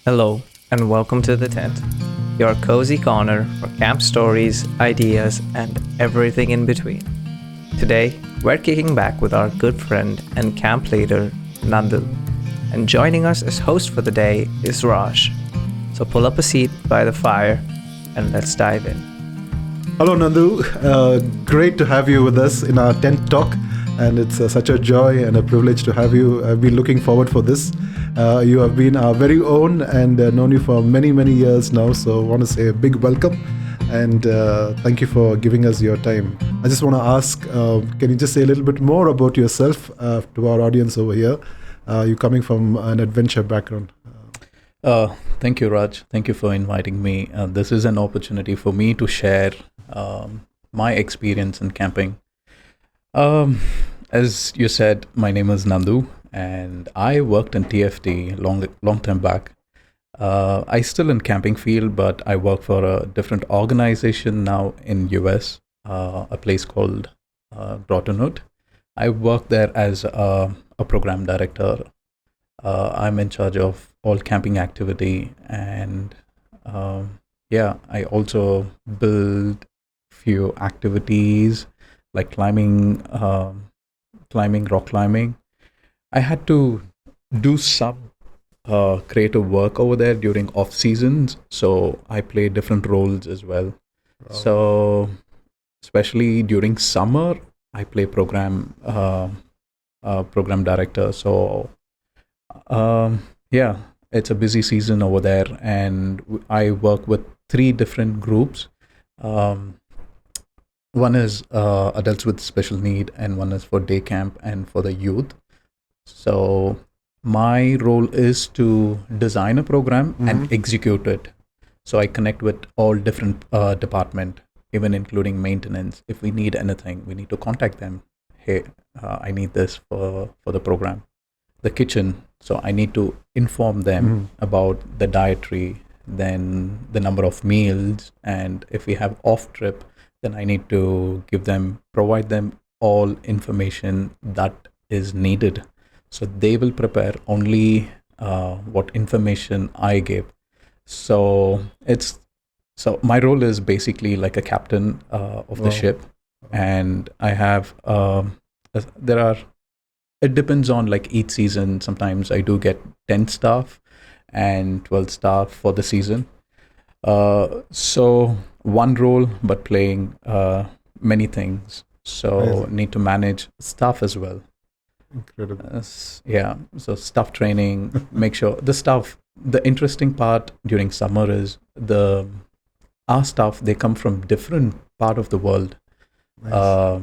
Hello, and welcome to the tent, your cozy corner for camp stories, ideas, and everything in between. Today, we're kicking back with our good friend and camp leader, Nandu, and joining us as host for the day is Raj. So pull up a seat by the fire and let's dive in. Hello, Nandu. Great to have you with us in our tent talk, and it's such a joy and a privilege to have you. I've been looking forward for this. You have been our very own and known you for many, many years now. So I want to say a big welcome and thank you for giving us your time. I just want to ask, can you just say a little bit more about yourself to our audience over here? You coming from an adventure background. Thank you, Raj. Thank you for inviting me. This is an opportunity for me to share my experience in camping. As you said, my name is Nandu, and I worked in TFT long time back. I still in camping field, but I work for a different organization now in US, a place called Grottonwood. I work there as a program director. I'm in charge of all camping activity, and I also build few activities like climbing, rock climbing. I had to do some creative work over there during off seasons, so I play different roles as well. Wow. So, especially during summer, I play program director. So, it's a busy season over there, and I work with three different groups. One is adults with special need, and one is for day camp and for the youth. So my role is to design a program and execute it. So I connect with all different department, even including maintenance. If we need anything, we need to contact them. Hey, I need this for the program. The kitchen, so I need to inform them about the dietary, then the number of meals, and if we have off trip, then I need to provide them all information that is needed. So they will prepare only what information I give. So my role is basically like a captain of the ship, and I have it depends on like each season. Sometimes I do get 10 staff and 12 staff for the season. So one role, but playing many things. So need to manage staff as well. Incredible. So staff training, make sure the interesting part during summer is our staff, they come from different part of the world. Nice.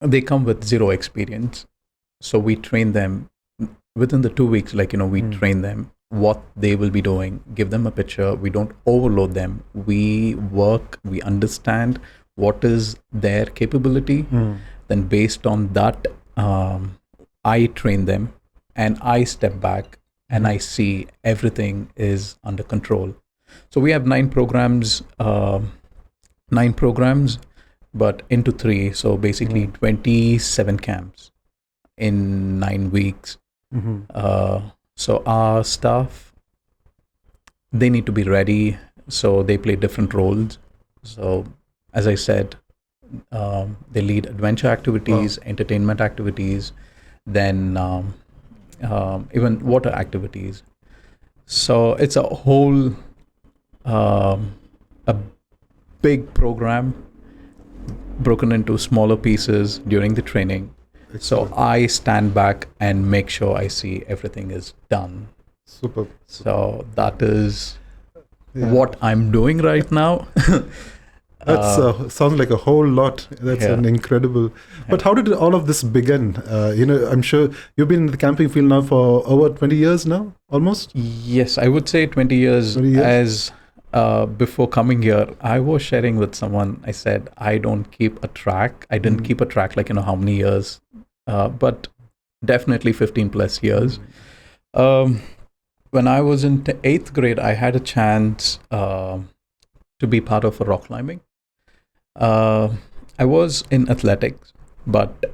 They come with zero experience. So we train them within the 2 weeks, we train them what they will be doing, give them a picture. We don't overload them. We understand what is their capability. Then based on that, I train them and I step back and I see everything is under control. So we have 9 programs, but into 3. So basically 27 camps in 9 weeks. So our staff, they need to be ready. So they play different roles. So as I said, they lead adventure activities, entertainment activities, then even water activities. So it's a whole a big program broken into smaller pieces during the training. So I stand back and make sure I see everything is done. Super. So that is what I'm doing right now. That sounds like a whole lot. That's an incredible. But how did all of this begin? I'm sure you've been in the camping field now for over 20 years now, almost? Yes, I would say 20 years. 20 years. As before coming here, I was sharing with someone, I said, I don't keep a track. I didn't keep a track how many years, but definitely 15 plus years. When I was in 8th grade, I had a chance to be part of a rock climbing. I was in athletics, but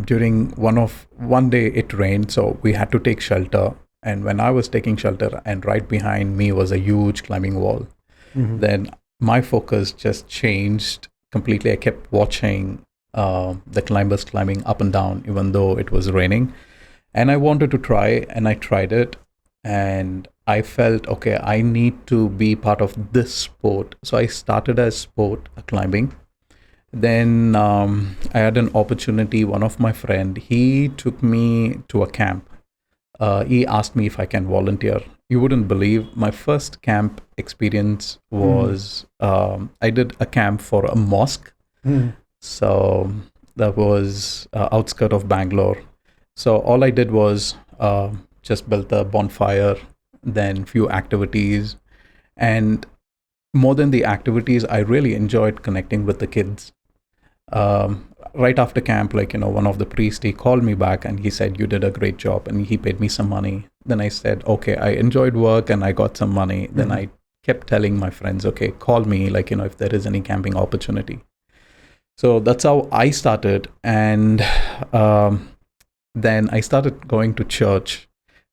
during one day it rained, so we had to take shelter And when I was taking shelter, and right behind me was a huge climbing wall, then my focus just changed completely. I kept watching the climbers climbing up and down, even though it was raining. And I wanted to try, and I tried it. And I felt, okay, I need to be part of this sport. So I started as sport climbing. Then I had an opportunity. One of my friend, he took me to a camp. He asked me if I can volunteer. You wouldn't believe my first camp experience was I did a camp for a mosque. So that was outskirt of Bangalore. So all I did was just built a bonfire, then few activities, and more than the activities, I really enjoyed connecting with the kids. Right after camp, one of the priests, he called me back and he said, "You did a great job," and he paid me some money. Then I said, "Okay, I enjoyed work and I got some money." Then I kept telling my friends, "Okay, call me, if there is any camping opportunity." So that's how I started. And then I started going to church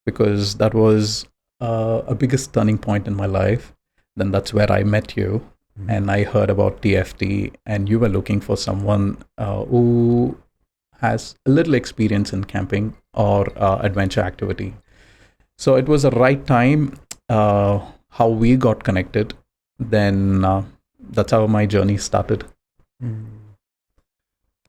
because that was a biggest turning point in my life. Then that's where I met you. And I heard about TFT, and you were looking for someone who has a little experience in camping or adventure activity. So it was the right time how we got connected. Then that's how my journey started.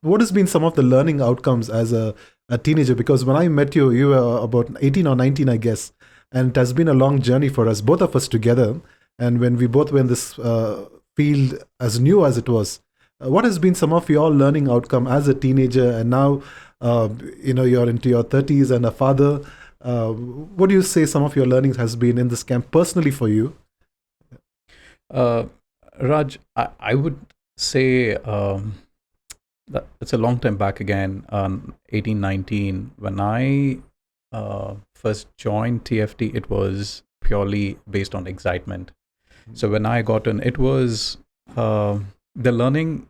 What has been some of the learning outcomes as a teenager? Because when I met you, you were about 18 or 19, I guess. And it has been a long journey for us, both of us together. And when we both were in this field as new as it was, what has been some of your learning outcome as a teenager? And now, you're into your 30s and a father. What do you say some of your learnings has been in this camp personally for you? Raj, I would say that it's a long time back again, 18, 19. When I first joined TFT, it was purely based on excitement. So when I got in, it was the learning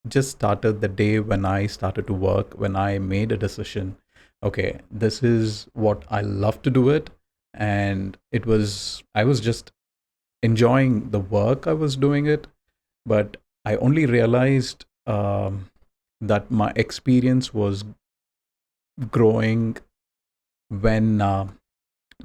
just started the day when I started to work, when I made a decision. Okay, this is what I love to do it. And I was just enjoying the work I was doing it. But I only realized that my experience was growing when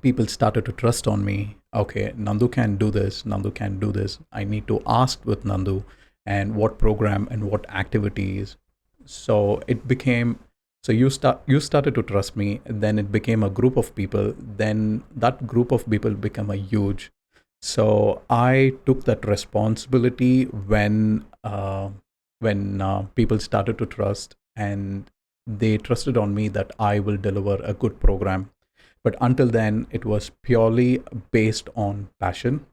people started to trust on me. Okay, Nandu can do this. Nandu can do this. I need to ask with Nandu and what program and what activities. So it became, so you started to trust me. Then it became a group of people. Then that group of people became a huge. So I took that responsibility when people started to trust, and they trusted on me that I will deliver a good program. But until then, it was purely based on passion.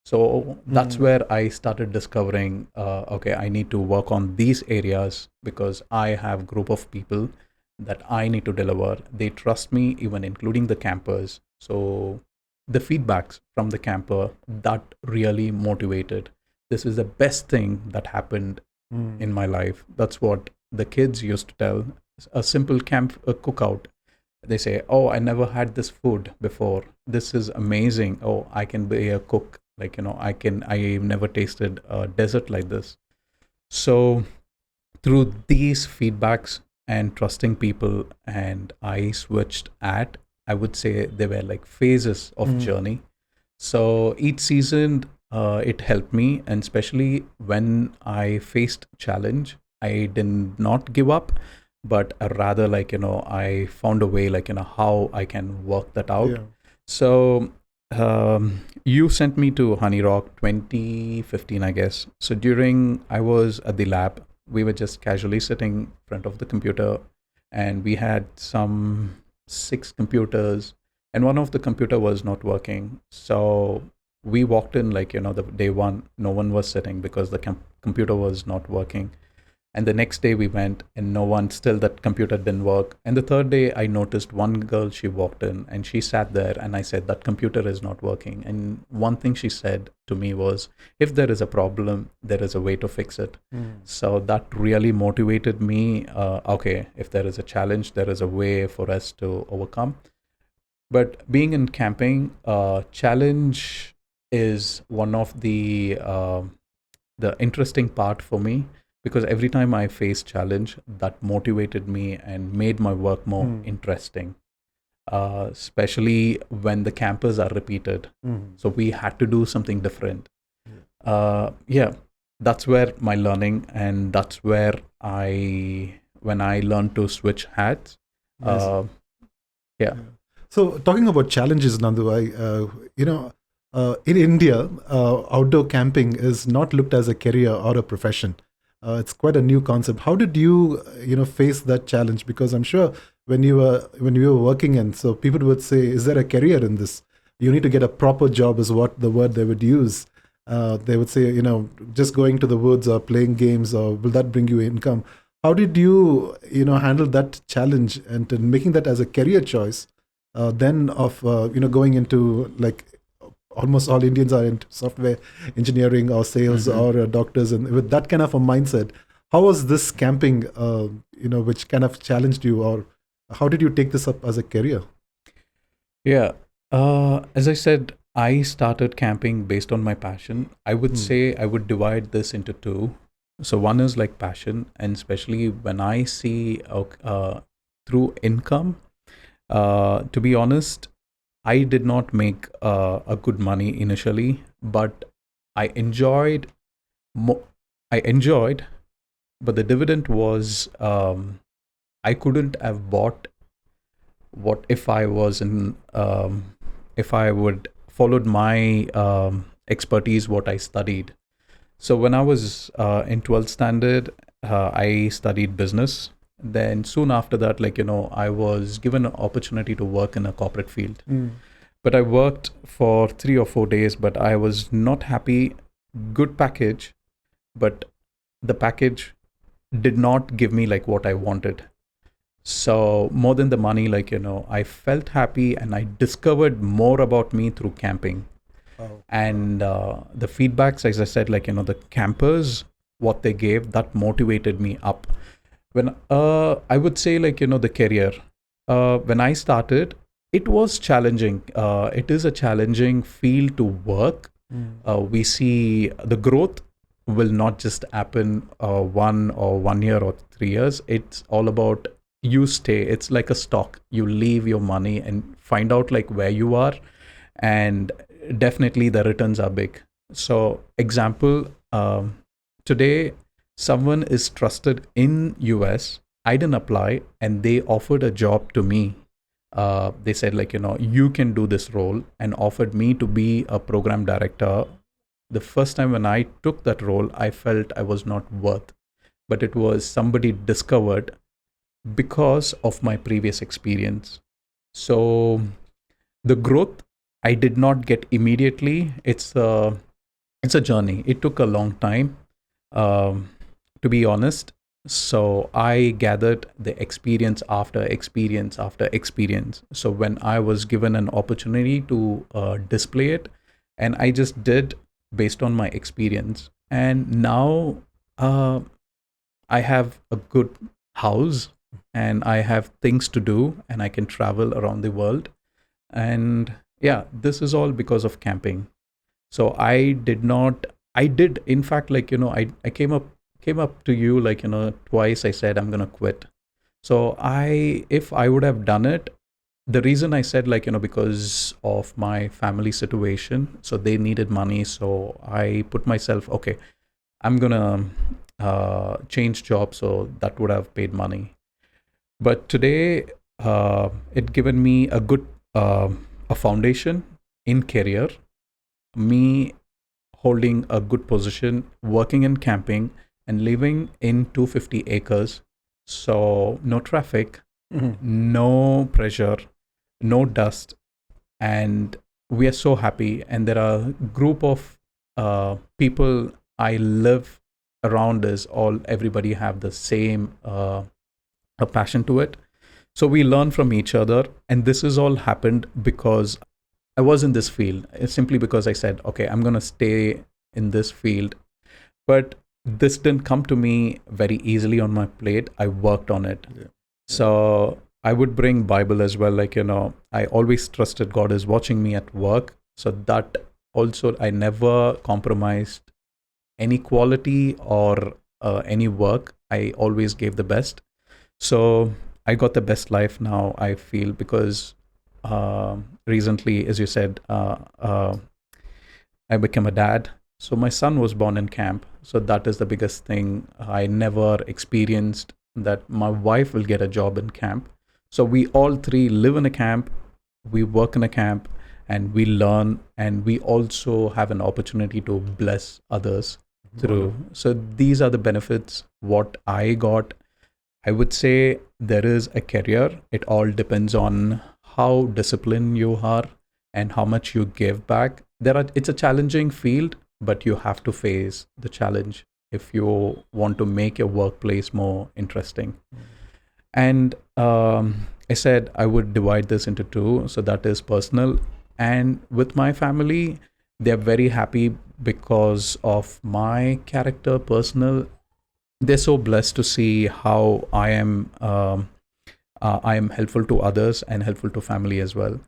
So that's where I started discovering, okay, I need to work on these areas because I have a group of people that I need to deliver. They trust me, even including the campers. So the feedbacks from the camper, that really motivated. This is the best thing that happened in my life. That's what the kids used to tell. A simple camp cookout. They say, "Oh, I never had this food before. This is amazing. Oh, I can be a cook. I've never tasted a dessert like this." So through these feedbacks and trusting people, and I switched I would say they were like phases of journey. So each season, it helped me, and especially when I faced challenge, I did not give up, but rather I found a way how I can work that out. Yeah. So you sent me to Honey Rock 2015, I guess. So during I was at the lab, we were just casually sitting in front of the computer, and we had some 6 computers, and one of the computer was not working. So we walked in the day one, no one was sitting because the computer was not working. And the next day we went and no one, still that computer didn't work. And the third day I noticed one girl, she walked in and she sat there, and I said, "That computer is not working." And one thing she said to me was, "If there is a problem, there is a way to fix it." So that really motivated me. Okay, if there is a challenge, there is a way for us to overcome. But being in camping, challenge is one of the interesting part for me, because every time I face challenge, that motivated me and made my work more interesting. Especially when the campers are repeated, so we had to do something different. Yeah, that's where my learning, and that's where when I learned to switch hats. Yes. Yeah. So talking about challenges, Nandu, in India, outdoor camping is not looked as a career or a profession. It's quite a new concept. How did you, face that challenge? Because I'm sure when you were working in, so people would say, "Is there a career in this? You need to get a proper job," is what the word they would use. They would say, just going to the woods or playing games, or will that bring you income? How did you, handle that challenge and making that as a career choice? Then of going into, like, almost all Indians are into software engineering or sales or doctors, and with that kind of a mindset, how was this camping, which kind of challenged you, or how did you take this up as a career? Yeah. As I said, I started camping based on my passion. I would say I would divide this into two. So one is like passion, and especially when I see through income. To be honest, I did not make a good money initially, but I enjoyed. I enjoyed, but the dividend was I couldn't have bought what if I was in if I would followed my expertise, what I studied. So when I was in 12th standard, I studied business. Then soon after that, I was given an opportunity to work in a corporate field. But I worked for 3 or 4 days, but I was not happy. Good package, but the package did not give me like what I wanted. So more than the money, I felt happy, and I discovered more about me through camping. Wow. And the feedbacks, as I said, the campers, what they gave, that motivated me up. When I would say, the career, when I started, it was challenging. It is a challenging field to work. We see the growth will not just happen 1 year or 3 years. It's all about you stay. It's like a stock. You leave your money and find out like where you are, and definitely the returns are big. So example, today someone is trusted in US. I didn't apply, and they offered a job to me. They said you can do this role, and offered me to be a program director. The first time when I took that role, I felt I was not worth, but it was somebody discovered because of my previous experience. So the growth I did not get immediately. It's a journey. It took a long time, to be honest. So I gathered the experience after experience after experience. So when I was given an opportunity to display it, and I just did based on my experience. And now I have a good house, and I have things to do, and I can travel around the world. And yeah, this is all because of camping. So I did in fact, I came up to you, twice. I said I'm gonna quit. So if I would have done it, the reason I said, because of my family situation, so they needed money. So I put myself, okay, I'm gonna change jobs, so that would have paid money. But today, it given me a good a foundation in career, me holding a good position, working in camping, and living in 250 acres. So no traffic, no pressure, no dust, and we are so happy. And there are a group of people I live around us. All everybody have the same a passion to it. So we learn from each other, and this has all happened because I was in this field. It's simply because I said, okay, I'm going to stay in this field. But this didn't come to me very easily on my plate. I worked on it. Yeah. So I would bring Bible as well. Like, I always trusted God is watching me at work. So that also, I never compromised any quality or any work. I always gave the best. So I got the best life now, I feel, because recently, as you said, I became a dad. So my son was born in camp. So that is the biggest thing. I never experienced that my wife will get a job in camp. So we all three live in a camp, we work in a camp, and we learn, and we also have an opportunity to bless others through. So these are the benefits what I got. I would say there is a career. It all depends on how disciplined you are and how much you give back. It's a challenging field, but you have to face the challenge if you want to make your workplace more interesting. And I said I would divide this into two. So that is personal. And with my family, they're very happy because of my character, personal. They're so blessed to see how I am helpful to others and helpful to family as well.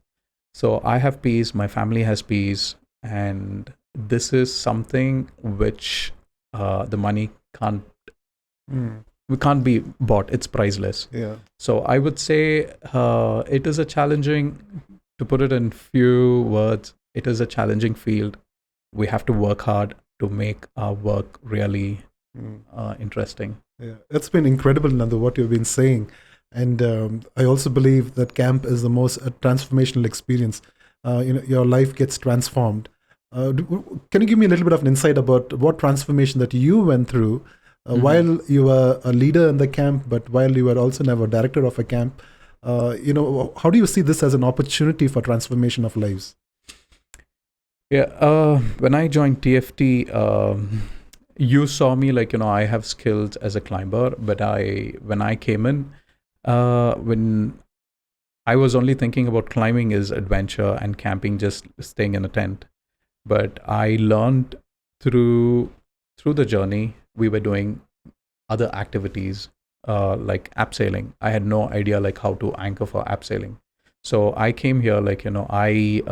So I have peace, my family has peace, and this is something which the money can't we can't be bought. It's priceless. Yeah. So I would say it is a challenging, to put it in few words, it is a challenging field. We have to work hard to make our work really interesting. Yeah, it's been incredible, Nandu, what you've been saying. And I also believe that camp is the most transformational experience. Your life gets transformed. Can you give me a little bit of an insight about what transformation that you went through while you were a leader in the camp, but while you were also now a director of a camp? How do you see this as an opportunity for transformation of lives? Yeah, when I joined TFT, you saw me like, I have skills as a climber, but when I came in, when I was only thinking about climbing as adventure and camping, just staying in a tent. But I learned through the journey, we were doing other activities like abseiling. I had no idea like how to anchor for abseiling. So I came here like, I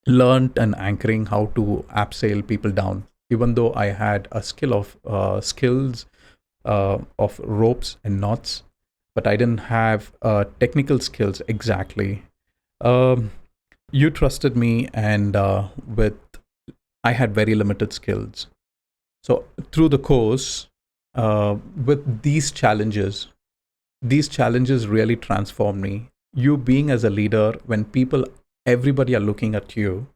learned an anchoring, how to abseil people down, even though I had a skills of ropes and knots, but I didn't have technical skills exactly. You trusted me, and I had very limited skills. So through the course, with these challenges really transformed me. You being as a leader, when everybody are looking at you,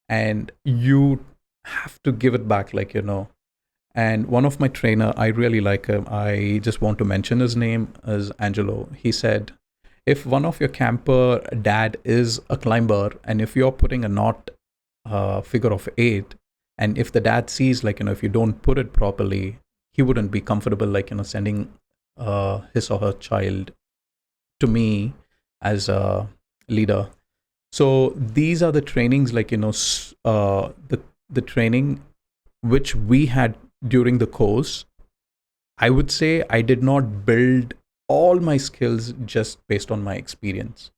and you have to give it back, like, And one of my trainer, I really like him. I just want to mention his name as Angelo. He said, if one of your camper dad is a climber, and if you're putting a knot figure of 8, and if the dad sees, like, if you don't put it properly, he wouldn't be comfortable, like, sending his or her child to me as a leader. So these are the trainings, like, the training which we had during the course. I would say I did not build all my skills just based on my experience.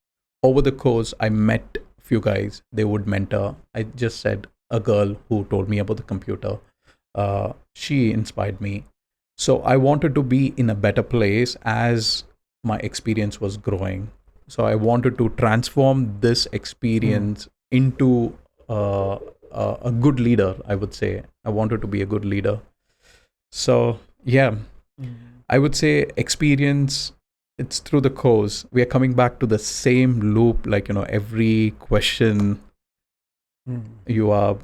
Over the course, I met few guys, they would mentor. I just said a girl who told me about the computer. She inspired me. So I wanted to be in a better place as my experience was growing. So I wanted to transform this experience into a good leader, I would say. I wanted to be a good leader. So, yeah, I would say experience, it's through the course. We are coming back to the same loop, like, every question you are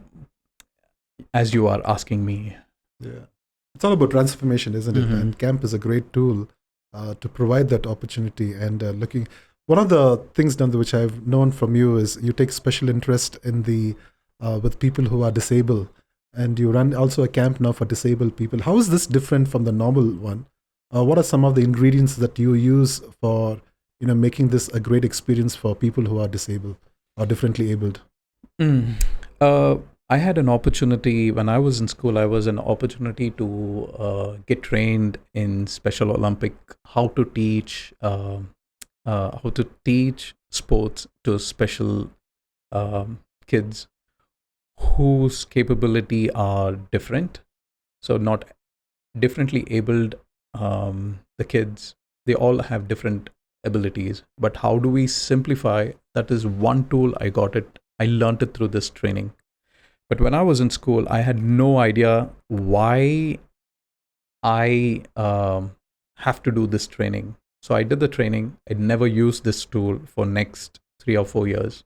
asking me. Yeah. It's all about transformation, isn't it? And camp is a great tool to provide that opportunity. And one of the things, Nandu, which I've known from you is you take special interest in with people who are disabled, and you run also a camp now for disabled people. How is this different from the normal one? What are some of the ingredients that you use for making this a great experience for people who are disabled or differently abled? I had an opportunity when I was in school. I was an opportunity to get trained in Special Olympic, how to teach how to teach sports to special kids whose capability are different. So not differently abled, the kids, they all have different abilities. But how do we simplify? That is one tool. I learned it through this training. But when I was in school, I had no idea why I have to do this training. So I did the training. I never used this tool for next 3 or 4 years.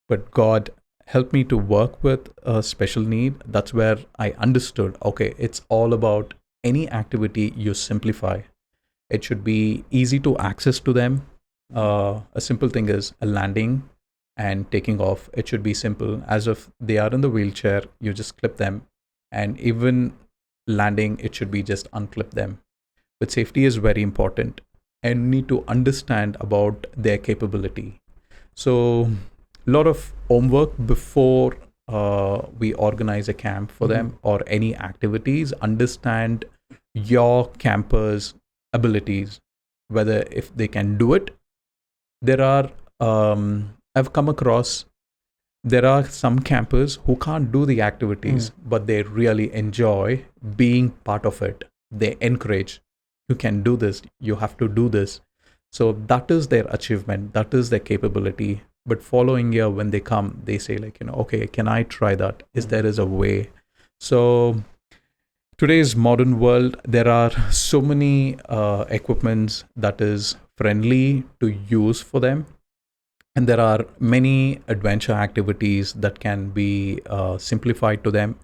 But God helped me to work with a special need. That's where I understood, okay, it's all about any activity you simplify. It should be easy to access to them. A simple thing is a landing and taking off. It should be simple. As if they are in the wheelchair, you just clip them. And even landing, it should be just unclip them. But safety is very important and need to understand about their capability. So a lot of homework before we organize a camp for them or any activities. Understand your campers' abilities, whether if they can do it. There are I've come across there are some campers who can't do the activities, but they really enjoy being part of it. They encourage, you can do this, you have to do this. So that is their achievement, that is their capability. But following year, when they come, they say like, okay, can I try that? Is there is a way? So today's modern world, there are so many equipments that is friendly to use for them. And there are many adventure activities that can be simplified to them.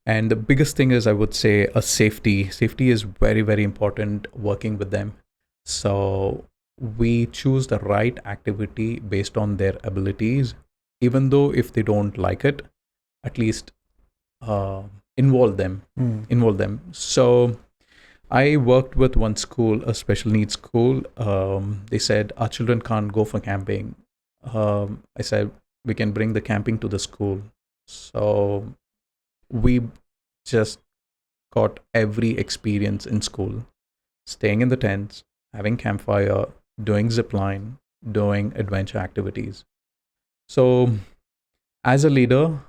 And the biggest thing is, I would say, a safety. Safety is very, very important working with them. So we choose the right activity based on their abilities, even though if they don't like it, at least involve them. So I worked with one school, a special needs school. They said our children can't go for camping. I said, we can bring the camping to the school. So we just got every experience in school, staying in the tents, having campfire, doing zip line, doing adventure activities. So as a leader,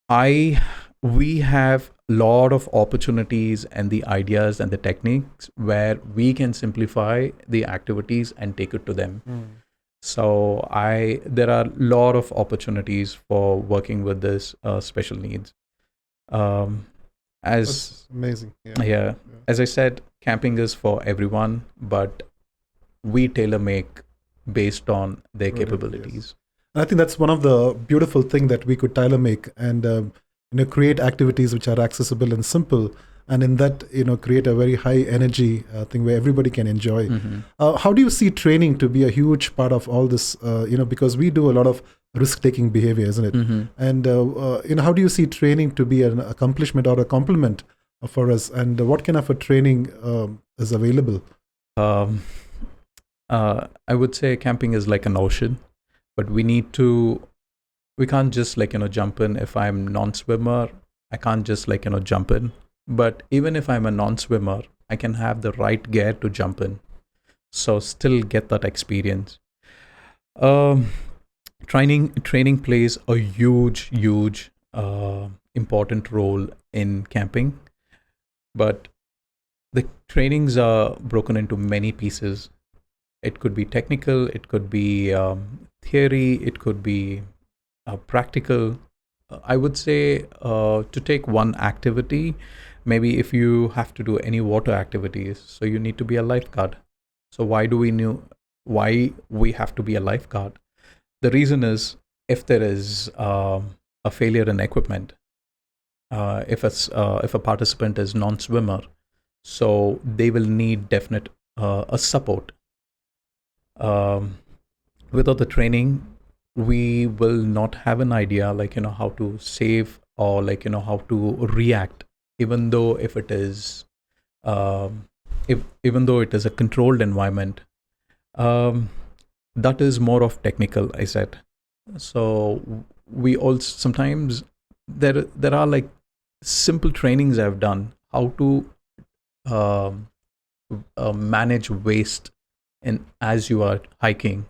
we have a lot of opportunities and the ideas and the techniques where we can simplify the activities and take it to them. So there are a lot of opportunities for working with this special needs. That's amazing. Yeah, as I said, camping is for everyone, but we tailor make based on their capabilities. Yes. And I think that's one of the beautiful thing that we could tailor make and create activities which are accessible and simple, and in that create a very high energy thing where everybody can enjoy. How do you see training to be a huge part of all this? Because we do a lot of risk-taking behavior, isn't it? And how do you see training to be an accomplishment or a complement for us? And what kind of a training is available? I would say camping is like an ocean, but we can't just jump in. If I'm non-swimmer, I can't just jump in. But even if I'm a non-swimmer, I can have the right gear to jump in. So still get that experience. Training plays a huge important role in camping. But the trainings are broken into many pieces. It could be technical, it could be theory, it could be practical. I would say to take one activity, maybe if you have to do any water activities, so you need to be a lifeguard. So why we have to be a lifeguard? The reason is, if there is a failure in equipment, if a participant is non-swimmer, so they will need definite a support. Without the training, we will not have an idea how to save or how to react, even though if it is even though it is a controlled environment. That is more of technical, I said. So we also sometimes there are simple trainings I've done how to manage waste in as you are hiking.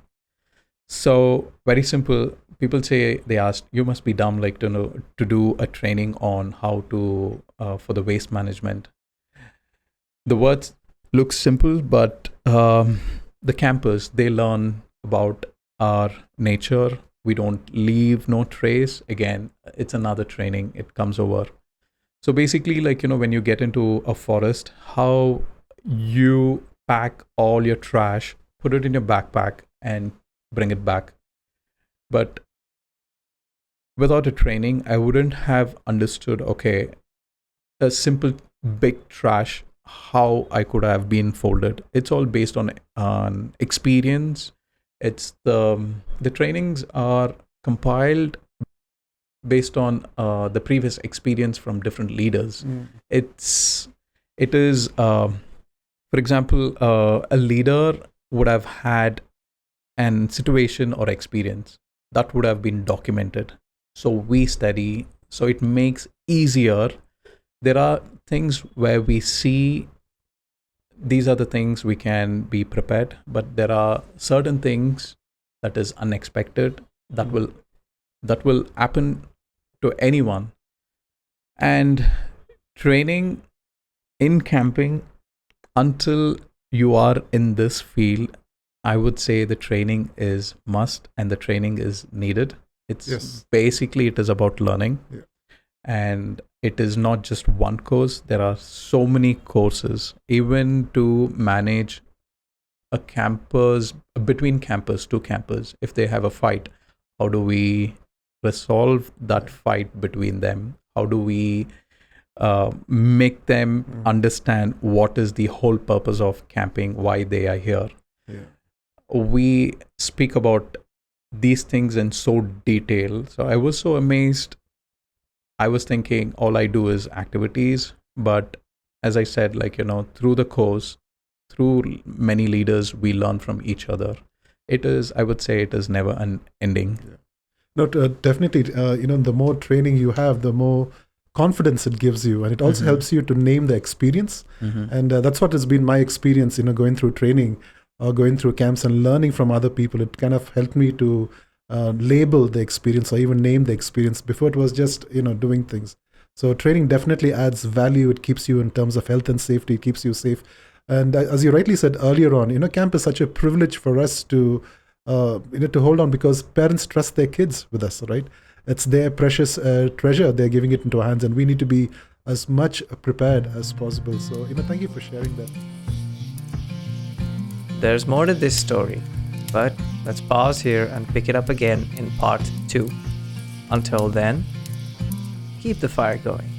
So very simple. People say, they asked, you must be dumb, like to know to do a training on how to for the waste management. The words look simple, but the campers, they learn about our nature. We don't leave no trace. Again, it's another training. It comes over. So basically, like, when you get into a forest, how you pack all your trash, put it in your backpack, and bring it back. But without a training, I wouldn't have understood, okay, a simple big trash, how I could have been folded. It's all based on experience. It's the trainings are compiled based on the previous experience from different leaders. It is for example, a leader would have had an situation or experience that would have been documented. So we study, so it makes easier. There are things where we see these are the things we can be prepared, but there are certain things that is unexpected that will happen to anyone. And training in camping, until you are in this field, I would say the training is must and the training is needed. It's basically, it is about learning. Yeah. And it is not just one course. There are so many courses, even to manage a campers, between campers, two campers, if they have a fight, how do we resolve that fight between them? How do we make them understand what is the whole purpose of camping, why they are here? Yeah. We speak about these things in so detail. So I was so amazed. I was thinking all I do is activities, but as I said, like, through the course, through many leaders, we learn from each other. It is, I would say, it is never an ending. Yeah. No, definitely. The more training you have, the more confidence it gives you, and it also helps you to name the experience. And that's what has been my experience. Going through training or going through camps and learning from other people. It kind of helped me to label the experience or even name the experience. Before it was just doing things. So training definitely adds value. It keeps you in terms of health and safety. It keeps you safe. And as you rightly said earlier on, camp is such a privilege for us to to hold on, because parents trust their kids with us, right? It's their precious treasure. They're giving it into our hands, and we need to be as much prepared as possible. So, thank you for sharing that. There's more to this story, but let's pause here and pick it up again in part 2. Until then, keep the fire going.